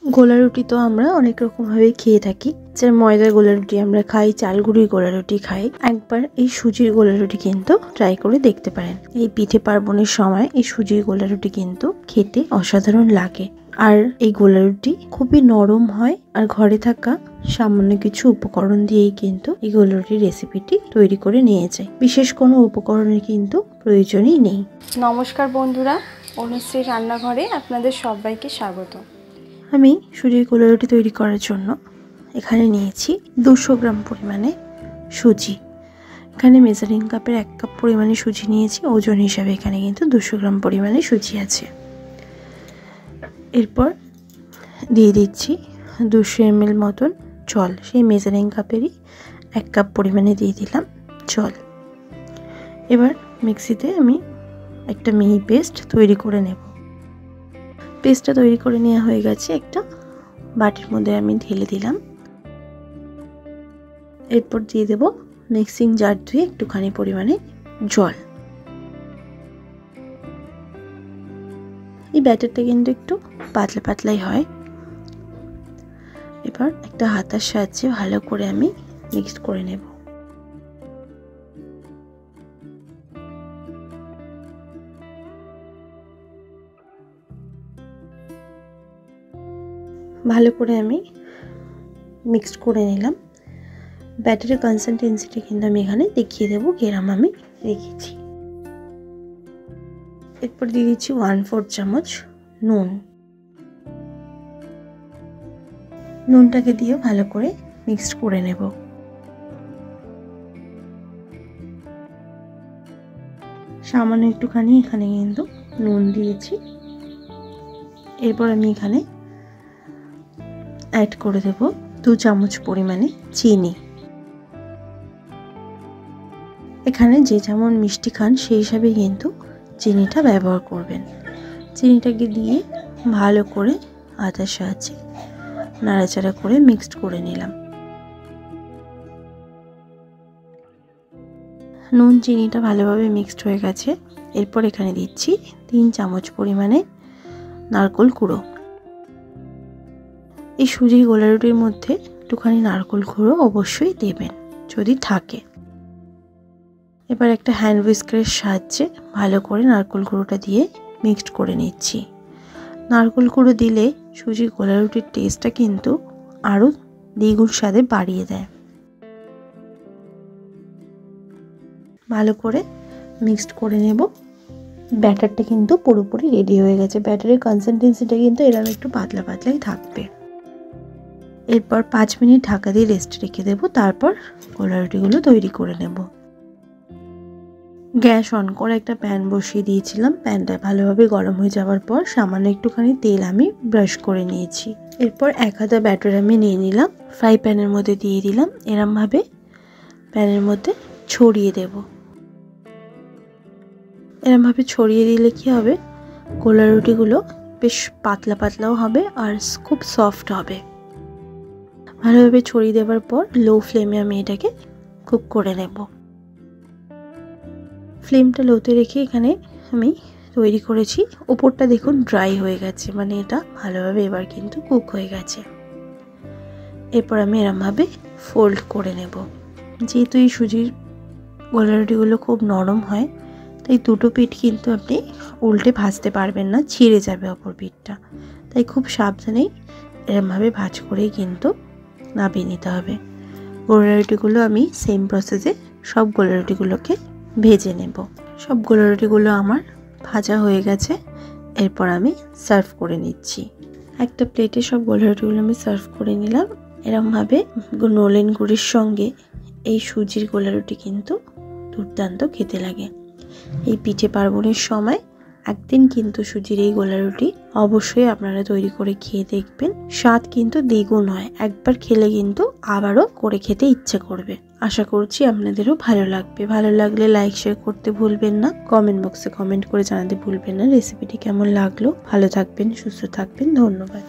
গোলা রুটি তো আমরা অনেক রকম ভাবে খেয়ে থাকি, যে ময়দার গোলা রুটি আমরা খাই, চাল গুঁড়ির গোলা রুটি খাই। একবার এই সুজির গোলা রুটি কিন্তু ট্রাই করে দেখতে পারেন। এই পিঠে পার্বণের সময় এই সুজির গোলা রুটি কিন্তু খেতে অসাধারণ লাগে। আর এই গোলা রুটি খুবই নরম হয়, আর ঘরে থাকা সামান্য কিছু উপকরণ দিয়েই কিন্তু এই গোলা রুটির রেসিপিটি তৈরি করে নিয়ে যায়। বিশেষ কোনো উপকরণের কিন্তু প্রয়োজনই নেই। নমস্কার বন্ধুরা, অনুশ্রী রান্নাঘরে আপনাদের সবাইকে স্বাগত। আমি সুজির গোলা রুটি তৈরি করার জন্য এখানে নিয়েছি 200 গ্রাম পরিমাণে সুজি। এখানে মেজারিং কাপের 1 কাপ পরিমাণে সুজি নিয়েছি। ওজন হিসাবে এখানে কিন্তু 200 গ্রাম পরিমাণে সুজি আছে। এরপর দিয়ে দিচ্ছি 200 ml মতন জল। সেই মেজারিং কাপেরই 1 কাপ পরিমাণে দিয়ে দিলাম জল। এবার মিক্সিতে আমি একটা মিহি পেস্ট তৈরি করে নেব। পেস্টটা তৈরি করে নেওয়া হয়ে গেছে। একটা বাটির মধ্যে আমি ঢেলে দিলাম। এরপর দিয়ে দেব মিক্সিং জার ধুয়ে একটুখানি পরিমাণে জল। এই ব্যাটারটা কিন্তু একটু পাতলা পাতলাই হয়। এবার একটা হাতার সাহায্যে ভালো করে আমি মিক্স করে নেব। ভালো করে আমি মিক্সড করে নিলাম। ব্যাটারের কনসিস্টেন্সিটা কিন্তু আমি এখানে দেখিয়ে দেবো কিরকম আমি রেখেছি। এরপর দিয়ে দিচ্ছি 1/4 চামচ নুন। নুনটাকে দিয়ে ভালো করে মিক্সড করে নেব। সামান্য একটুখানি এখানে কিন্তু নুন দিয়েছি। এরপর আমি এখানে অ্যাড করে দেব 2 চামচ পরিমাণে চিনি। এখানে যে যেমন মিষ্টি খান সেই হিসাবে কিন্তু চিনিটা ব্যবহার করবেন। চিনিটাকে দিয়ে ভালো করে হাতের সাহায্যে নাড়াচাড়া করে মিক্সড করে নিলাম। নুন চিনিটা ভালোভাবে মিক্সড হয়ে গেছে। এরপর এখানে দিচ্ছি 3 চামচ পরিমাণে নারকেল কুড়ো। এই সুজির গোলা রুটির মধ্যে একটুখানি নারকেল কুড়ো অবশ্যই দেবেন যদি থাকে। এবার একটা হ্যান্ড হুইস্কারের সাহায্যে ভালো করে নারকেল কুড়োটা দিয়ে মিক্সড করে নিচ্ছি। নারকেল কুড়ো দিলে সুজির গোলা রুটির টেস্টটা কিন্তু আরও দ্বিগুণ স্বাদে বাড়িয়ে দেয়। ভালো করে মিক্সড করে নেব। ব্যাটারটা কিন্তু পুরোপুরি রেডি হয়ে গেছে। ব্যাটারের কনসিস্টেন্সিটা কিন্তু এরকম একটু পাতলা পাতলাই থাকবে। এরপর 5 মিনিট ঢাকা দিয়ে রেস্ট রেখে দেবো। তারপর গোলা রুটিগুলো তৈরি করে নেব। গ্যাস অন করে একটা প্যান বসিয়ে দিয়েছিলাম। প্যানটা ভালোভাবে গরম হয়ে যাওয়ার পর সামান্য একটুখানি তেল আমি ব্রাশ করে নিয়েছি। এরপর 1 হাতা ব্যাটার আমি নিয়ে নিলাম। ফ্রাই প্যানের মধ্যে দিয়ে দিলাম। এরমভাবে প্যানের মধ্যে ছড়িয়ে দেব। এরমভাবে ছড়িয়ে দিলে কি হবে, গোলা রুটিগুলো বেশ পাতলা পাতলাও হবে আর খুব সফট হবে। ভালোভাবে ছড়িয়ে দেওয়ার পর লো ফ্লেমে আমি এটাকে কুক করে নেব। ফ্লেমটা লোতে রেখে এখানে আমি তৈরি করেছি। উপরটা দেখুন ড্রাই হয়ে গেছে, মানে এটা ভালোভাবে এবার কিন্তু কুক হয়ে গেছে। এরপর আমি এরমভাবে ফোল্ড করে নেব। যেহেতু এই সুজির গোলা রুটিগুলো খুব নরম হয়, তাই দুটো পিঠ কিন্তু আপনি উল্টে ভাজতে পারবেন না, ছিঁড়ে যাবে অপর পিঠটা। তাই খুব সাবধানেই এরমভাবে ভাজ করেই কিন্তু নামিয়ে নিতে হবে। গোলা রুটিগুলো আমি সেম প্রসেসে সব গোলা রুটিগুলোকে ভেজে নেব। সব গোলা রুটিগুলো আমার ভাজা হয়ে গেছে। এরপর আমি সার্ভ করে নিচ্ছি। একটা প্লেটে সব গোলা রুটিগুলো আমি সার্ভ করে নিলাম। এরমভাবে নলেন গুড়ের সঙ্গে এই সুজির গোলা রুটি কিন্তু দুর্দান্ত খেতে লাগে। এই পিঠে পার্বণের সময় একদিন কিন্তু সুজির এই গোলা রুটি অবশ্যই আপনারা তৈরি করে খেয়ে দেখবেন। স্বাদ কিন্তু দ্বিগুণ হয়। একবার খেলে কিন্তু আবারও করে খেতে ইচ্ছে করবে। আশা করছি আপনাদেরও ভালো লাগবে। ভালো লাগলে লাইক শেয়ার করতে ভুলবেন না। কমেন্ট বক্সে কমেন্ট করে জানাতে ভুলবেন না রেসিপিটি কেমন লাগলো। ভালো থাকবেন, সুস্থ থাকবেন। ধন্যবাদ।